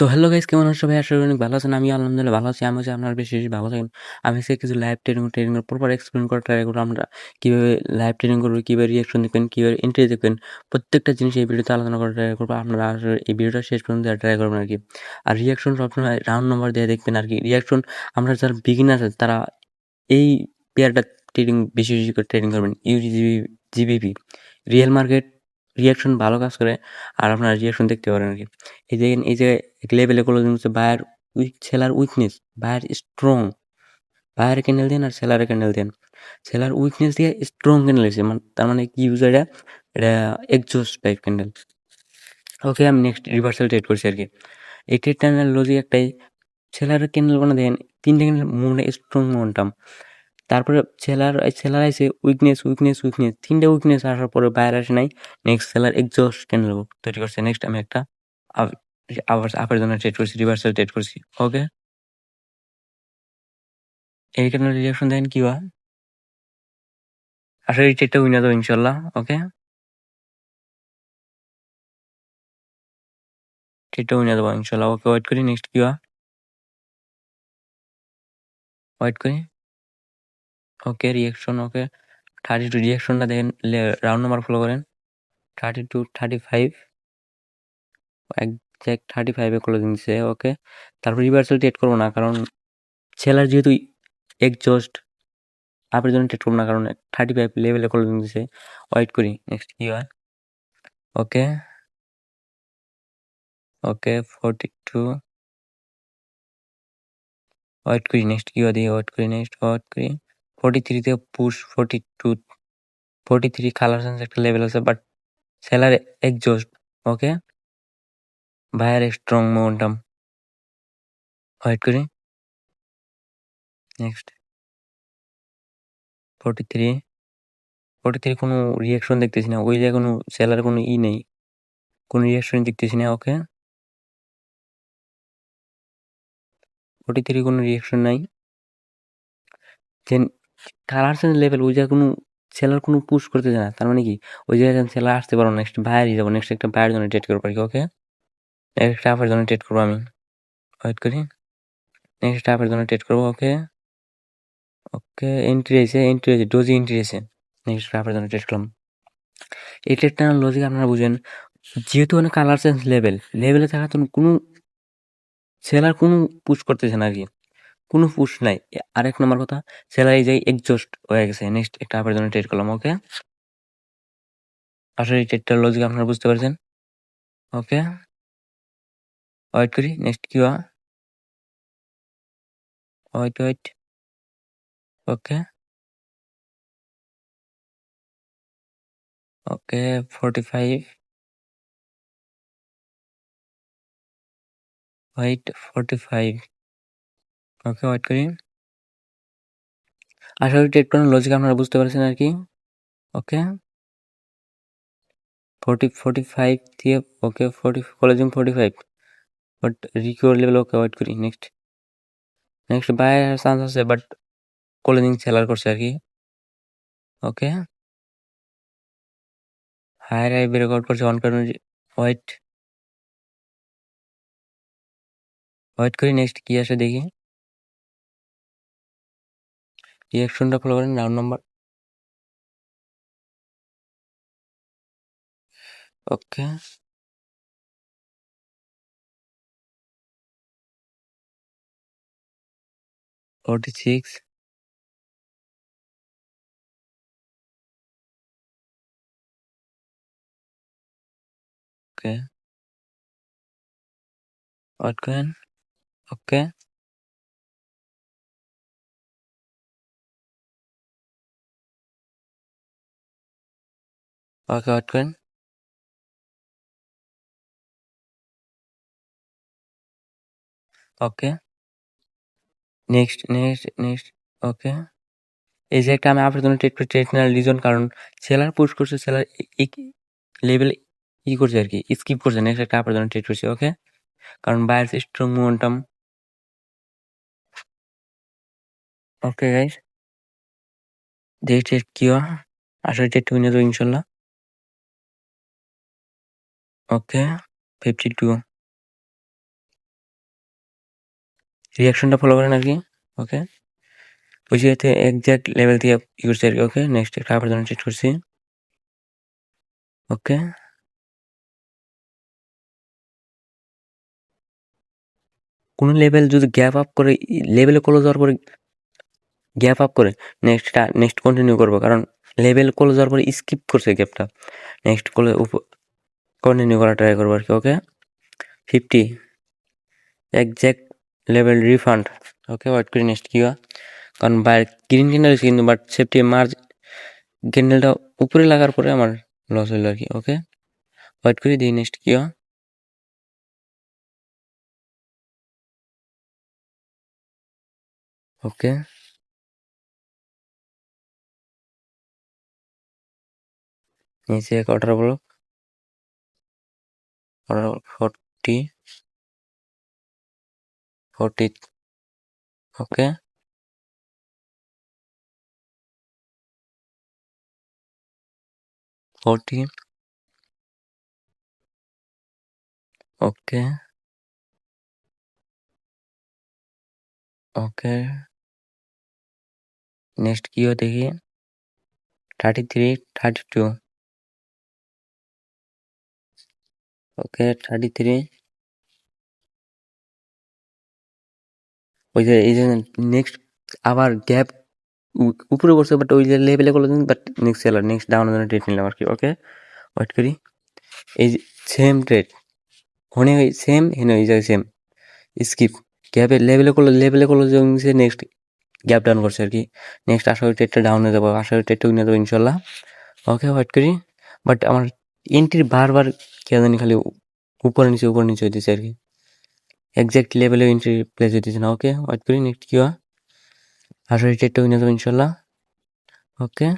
তো hello guys, কেমন আছো সবাই? আশা করি অনেক ভালো আছেন। আমিও আলহামদুলিল্লাহ ভালো আছি। আমি হচ্ছে আপনারা বেশি ভালো থাকেন। আমি হচ্ছে কিছু লাইভ ট্রেনিং এর প্রপার এক্সপ্লেইন করার ট্রাই করব। আমরা কিভাবে লাইভ ট্রেনিং করব, কিভাবে রিঅ্যাকশন দেখবেন, কিভাবে এন্ট্রি দেখবেন। প্রত্যেকটা জিনিস এই ভিডিওতে আলোচনা করার ট্রাই করব। আপনারা আসলে এই ভিডিওটা শেষ পর্যন্ত দেখার ট্রাই করবেন আরকি। আর রিঅ্যাকশন সবসময় রাউন্ড নাম্বার দিয়ে দেখবেন আরকি। রিঅ্যাকশন আমরা যারা বিগিনার আছে তারা এই পেয়ারটা বেশি করে ট্রেনিং করবেন। UGB, GBP. Real market reaction ভালো কাজ করে। আর আপনারা রিঅ্যাকশন দেখতে পারেন আরকি। এই দেখেন, এই যে লেভেলে ক্লোজিং হচ্ছে buyer seller weakness, buyer strong. Buyer candle দেন আর সেলারের ক্যান্ডেল দেন। সেলার উইকনেস দিয়ে স্ট্রং ক্যান্ডেল দিছে। তার মানে কি বুঝায় এটা? এটা এক্সজস্ট টাইপ ক্যান্ডেল। ওকে, আমি নেক্সট রিভার্সাল ট্রেড করছি আরকি। এই ট্রেডটার লজিক একটাই, সেলারের ক্যান্ডেল বানা দেখেন ৩ টা ক্যান্ডেল স্ট্রং মোমেন্টাম। তারপরে সেলার আইছে উইকনেস, উইকনেস, উইকনেস। ৩ টা উইকনেস আসার পরে বায়ার আসে নাই। নেক্সট সেলার এক্সজস্ট ক্যান্ডেল তৈরি করছে। নেক্সট আমি একটা আপ আবার আপের জন্য ট্রেড করছি, রিভার্সাল ট্রেড করছি। ওকে? এই ক্যান্ডেলের রিঅ্যাকশন দেখেন কি হয়। আসলে এই ট্রেডটা উইনা যাবো ইনশাআল্লাহ। ওকে? ট্রেডটা উইনা যাবো ইনশাআল্লাহ। ওকে, ওয়েট করি নেক্সট কি হয়। ওয়েট করি। ওকে, রিঅ্যাকশন ওকে। 32 রিঅ্যাকশনটা দেখেন, রাউন্ড নাম্বার ফলো করেন। 32, 35 একজ্যাক্ট 35 এ ক্লোজিং দিছে। ওকে? তারপর রিভার্সাল ট্রেড করব না, কারণ সেলার যেহেতু এক্সজস্ট, আপের জন্য ট্রেড করব না, কারণ 35 লেভেলে ক্লোজিং দিছে। ওয়েট করি নেক্সট কি হয়। ওকে, ওকে 42 ওয়েট করি নেক্সট কি হয়, দিয়ে ওয়েট করি নেক্সট ওয়েট করি। 43 তে পুশ, 42, 43 কালার সেন্স একটা লেভেল আছে, but seller exhaust. Okay, buyer strong momentum. Wait করি নেক্সট 43, 43 কোনো রিঅ্যাকশন দেখতেছি না। ওই জায়গায় কোনো সেলার কোনো নেই, কোনো রিঅ্যাকশন দেখতেছি না। ওকে, 43 কোনো রিঅ্যাকশন নাই। দেন কালার সেন্স লেভেল, ওই জায়গায় কোনো সেলার কোনো পুশ করতেছে না। তার মানে কি ওই জায়গায় সেলার আসতে পারবো না। নেক্সট বায়ারই যাবো, নেক্সট একটা বায়ার জন্য ট্রেড করবো আর কি। ওকে, নেক্সট হাফের জন্য ট্রেড করবো আমি। ওয়েট করি নেক্সট হাফের জন্য ট্রেড করবো। ওকে, ওকে এন্ট্রি আছে ডোজি এন্ট্রি আছে। নেক্সট হাফের জন্য ট্রেড করলাম। এই ট্রেডটার লজিক আপনারা বুঝেন। যেহেতু অনেক কালার সেন্স লেভেলে থাকা তো কোনো সেলার কোনো পুশ করতেছে না আর কি, কোনো পুশ নাই। আরেক নম্বর কথা, সেলার এই যে এক্সজস্ট হয়ে গেছে। নেক্সট একটা হাফের জন্য ট্রেড করলাম। ওকে, আসলে এই ট্রেডটার লজিক আপনারা বুঝতে পারছেন। ওকে, ওয়েট করি নেক্সট কি হয়। ওয়েট। ওকে, ওকে 45 ওয়েট 45। ওকে, ওয়েট করি। আশা করি ট্রেড করার লজিক আপনারা বুঝতে পারছেন আর কি। ওকে, 45 দিয়ে okay 40 closing 45, but recover level. Okay, wait করি নেক্সট বাই চান্স আছে, বাট কলেজিং সেলার করছে আর কি। ওকে, হায়ার আই ব্রেকআউট করছে অন কারণ। ওয়েট ওয়েট করি নেক্সট কি আসে দেখি। রিঅ্যাকশনটা ফলো করেন round number. Okay, 46। Okay, wait করেন। ওকে, ওকে ওয়েট করেন। ওকে, নেক্সট। ওকে, এই যে একটা আমি আপনার জন্য ট্রেড নেওয়ার রিজন, কারণ সেলার পুশ করছে, সেলার লেভেল করছে আর কি, স্কিপ করছে। নেক্সট একটা আপনার জন্য ট্রেড করছি। ওকে, কারণ buyers strong momentum. Okay guys, দেখি ট্রেড কি হয়। আসলে ট্রেড উইনে যাবো ইনশাল্লাহ। ওকে, 52 রিঅ্যাকশনটা ফলো করেন আর কি। ওকে, ওই জায়গাতে একজ্যাক্ট লেভেল দিয়ে ই করছি আর কি। ওকে, নেক্সট একটা আবার ধরুন চেক করছি। ওকে, কোনো লেভেল যদি গ্যাপ আপ করে লেভেলে ক্লোজ হওয়ার পরে গ্যাপ আপ করে নেক্সট কন্টিনিউ করবো, কারণ লেভেল ক্লোজ হওয়ার পরে স্কিপ করছে গ্যাপটা। নেক্সট কন্টিনিউ করা ট্রাই করবো আর কি। ওকে, 50 একজ্যাক্ট লেভেল রিফান্ড। ওকে, ওয়েট করি নেক্সট কি হয়, কারণ বাইরে গ্রিন ক্যান্ডেল আছে কিন্তু বাট সেফটি মার্জ ক্যান্ডেলটা উপরে লাগার পরে আমার লস হইলো আর কি। ওকে, ওয়েট করি দিই নেক্সট কি হয়। ওকে, নিচে এক অর্ডার ব্লক 40 40। ওকে, 40। ওকে, ওকে, নেক্সট কি হয় দেখি। 33 32। ওকে, 33। ওই যে এই যে নেক্সট আবার গ্যাপ উপরে করছে, বাট ওই যে লেভেলে করলো, বাট নেক্সট সেলার নেক্সট ডাউনের জন্য ট্রেড নিলাম আর কি। ওকে, ওয়েট করি। এই যে সেম ট্রেড হনে সেম হেনে এই জায়গায় সেম স্কিপ গ্যাপে লেভেলে করলো যে নেক্সট গ্যাপ ডাউন করছে আর কি। নেক্সট আশা করি ট্রেডটা ডাউন হয়ে যাবো, আশা করি ট্রেডটা নিয়ে যাবো ইনশাল্লাহ। ওকে, ওয়েট করি। বাট আমার এন্ট্রি বারবার কে জানি খালি উপরে নিচে হইতেছে আর কি। এক্সাক্ট লেভেলে এন্ট্রি প্লেস হইতেছে না। ওকে, ওয়েট করি নেক্সট কি হয়, আশা করি ট্রেডটা নিয়ে যাবো ইনশাল্লাহ। ওকে,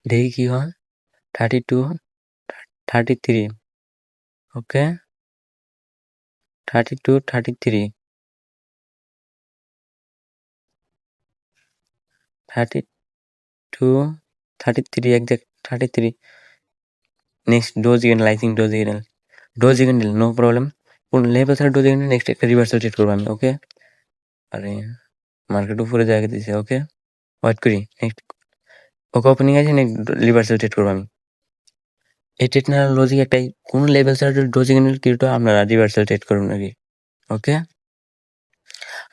দেখি কি হয়। 32 33। Okay, 32 33 32 33 exact 33। Next doji candle, I think doji candle no problem. কোন লেভেল ছাড়া ডোজ ক্যান্ডেল নেক্সট একটা রিভার্সাল ট্রেড করবো আমি। ওকে, আরে মার্কেট উপরে জায়গা দিয়েছে। ওকে, ওয়েট করি নেক্সট। ওকে, ওপেনিং আছে, নেক্সট রিভার্সাল ট্রেড করবো আমি। এই ট্রেড নেওয়ার লজিক একটাই, কোন লেভেল ছাড়া যদি ডোজ ক্যান্ডেল কিনতো আপনারা রিভার্সাল ট্রেড করুন নাকি। ওকে,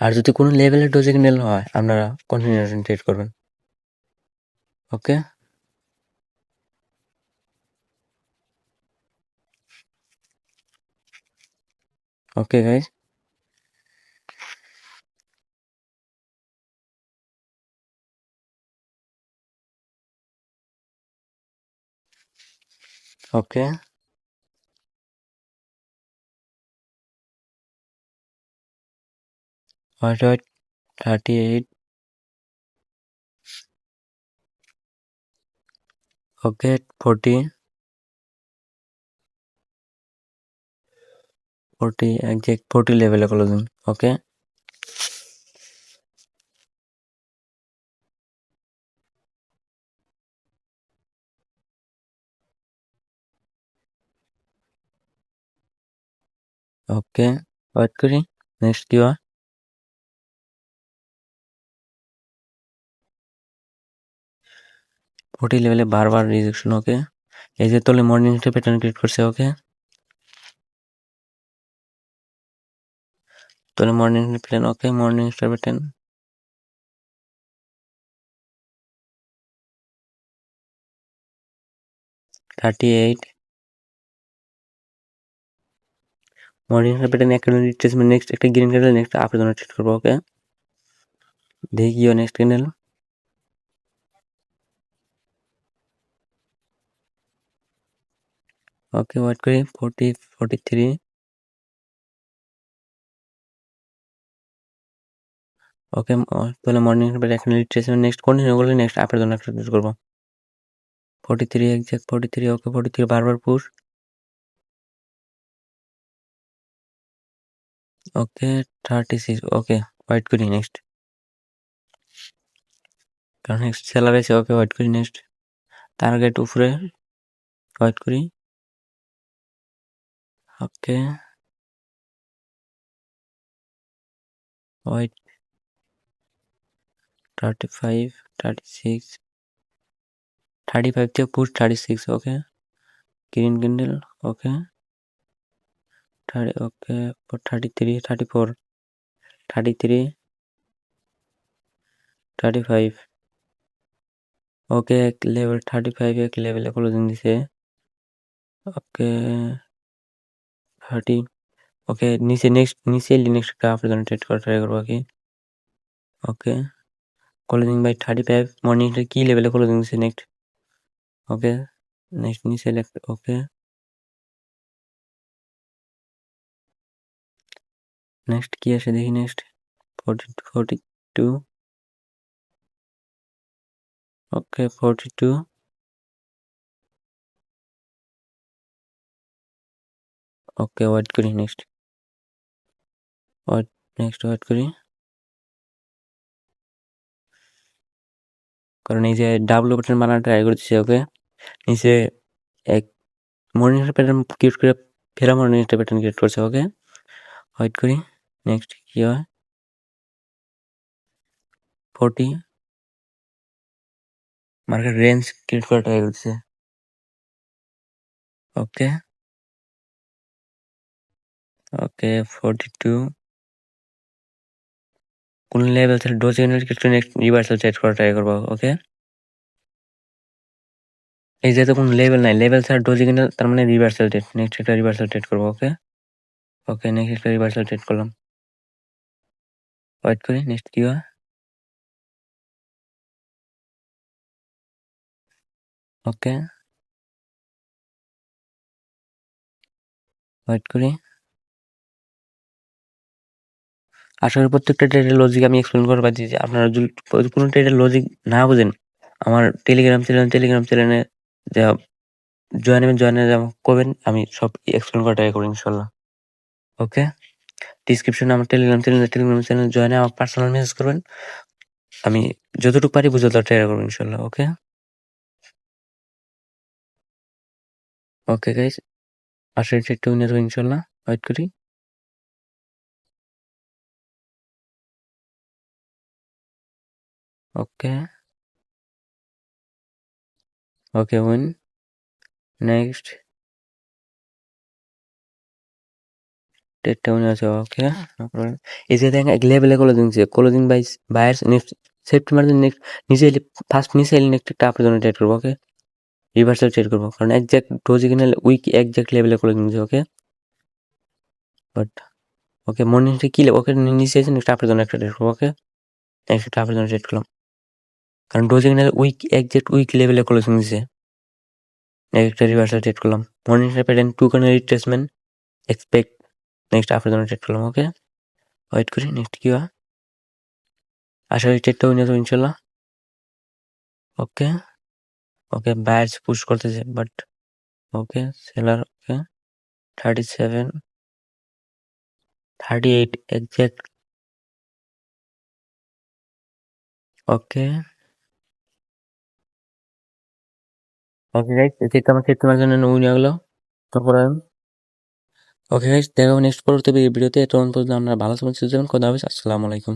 আর যদি কোনো লেভেলের ডোজ ক্যান্ডেল হয় আপনারা কন্টিনিউশন ট্রেড করবেন। ওকে, ওকে গাইজ। ওকে, হোয়াইট 38। ওকে, 40 একজ্যাক্ট 40 লেভেলে ক্লোজিং। ওকে, ওকে, ওয়েট করি নেক্সট কি হয়। 40 লেভেলে বারবার রিজেকশন। ওকে, এই যে তলে মর্নিং স্টার প্যাটার্ন ক্রিয়েট করছে। ওকে, তলে morning plan. Okay, morning star pattern 38। Morning star pattern একটা রিট্রেসমেন্ট, নেক্সট একটা গ্রিন ক্যান্ডেল, নেক্সট আপের জন্য ট্রেড করবো। ওকে, দেখি কি হয় নেক্সট ক্যান্ডেল। ওকে, ওয়েট করি। 40 43। ওকে, তাহলে মর্নিং একটা রিট্রেসমেন্ট, নেক্সট কন্টিনিউ করলে নেক্সট আপের জন্য একটা ট্রেড করবো। 43 একজ্যাক্ট 43। ওকে, 43 বারবার পুশ। ওকে, 36। ওকে, ওয়েট করি নেক্সট, কারণ নেক্সট সেলার আছে। ওকে, ওয়েট করি নেক্সট টার্গেট উপরে। ওয়েট করি। ওকে হোয়াইট 35 36 35 থেকে পুশ 36 ওকে গ্রিন ক্যান্ডেল ওকে 30 ওকে 33 34 33 35 ওকে এক লেভেল 35 এক লেভেলে ক্লোজিং দিছে ওকে 30 ওকে নিচে নেক্সট একটা আপনার জন্য ট্রেড করা ট্রাই করবো কি ওকে ক্লোজিং বাই 35 মর্নিং কি লেভেলে ক্লোজিং দিছে নেক্সট ওকে নেক্সট নিচে ওকে নেক্সট কি আসে দেখি নেক্সট 42 ওকে 42 ওকে ওয়েট করি নেক্সট ওয়েট করি কারণ এই যে ডাবল বাটন বানানো ট্রাই করতেছি ওকে নিচে এক মর্নিং প্যাটার্ন ক্রিয়েট করে ফেরা মর্নিং একটা প্যাটার্ন ক্রিয়েট করছে ওকে ওয়েট করি নেক্সট কি হয় 40 মার্কেট রেঞ্জ ক্রিয়েট করে ট্রাই করছে ওকে ওকে 42 কোন লেভেল থেকে ডোজ ইউনিট কিছু নেক্সট রিভার্সাল ট্রেড করা ট্রাই করবো ওকে এই যে তো কোনো লেভেল নাই লেভেল ছাড়া ডোজ ইউনিট তার মানে রিভার্সাল ট্রেড নেক্সট একটা রিভার্সাল ট্রেড করবো ওকে ওকে নেক্সট একটা রিভার্সাল ট্রেড করলাম ওয়েট করি নেক্সট কি হয় ওকে ওয়েট করি আশা করি প্রত্যেকটা ট্রেডের লজিক আমি এক্সপ্লেন করে পাচ্ছি যে আপনারা যদি কোনো ট্রেডের লজিক না বুঝেন আমার টেলিগ্রাম চ্যানেলে যা জয়েনে করবেন আমি সব এক্সপ্লেন করে ট্রাই করবো ইনশাল্লাহ ওকে ডিসক্রিপশনে আমার টেলিগ্রাম চ্যানেল জয়েনে আমার পার্সোনাল মেসেজ করবেন আমি যতটুকু পারি বুঝতে ট্রাই করবো ইনশাল্লাহ ওকে ওকে গাইস আশা করি ট্রেডটা উইনার হবে ইনশাল্লাহ ওয়েট করি ওকে ওকে উইন নেক্সট ট্রেডটা উইনার আছে ওকে এই যে দেখেন এক লেভেলে ক্লোজিং বাইয়ার্স নেক্সট সেপ্টেম্বর নেক্সট নিচে ফার্স্ট নিচে নেক্সট একটা আপনার জন্য ট্রেড করবো ওকে রিভার্সাল ট্রেড করবো কারণ একজ্যাক্ট ডোজি কিনে উইক একজ্যাক্ট লেভেলে ক্লোজিং দিচ্ছে ওকে বাট ওকে মর্নিং কি ওকে নিচে এসে নেক্সট আপনার জন্য একটা ট্রেড করবো ওকে নেক্সট একটা আপনার জন্য ট্রেড করলাম কারণ ডোজি কিনে একজ্যাক্ট উইক লেভেলে ক্লোজিং দিচ্ছে একটা রিভার্সাল ট্রেড করলাম মর্নিং প্যাটার্ন 2 কারণে রিট্রেসমেন্ট এক্সপেক্ট নেক্সট আপনার জন্য ট্রেড করলাম ওকে ওয়েট করি নেক্সট কি হয় আশা করি ট্রেডটা উইনার হবে ইনশাল্লাহ ওকে ওকে বায়ার্স পুশ করতেছে but okay seller okay 37 38 exact okay okay guys এটা আমার তোমার জন্য উইনার হলো তারপর ওকে গাইস দেখা হবে নেক্সট পরবর্তী ভিডিওতে তখন পর্যন্ত আমরা ভালো থাকবেন সুস্থ থাকবেন খোদা হাফেজ আসসালামু আলাইকুম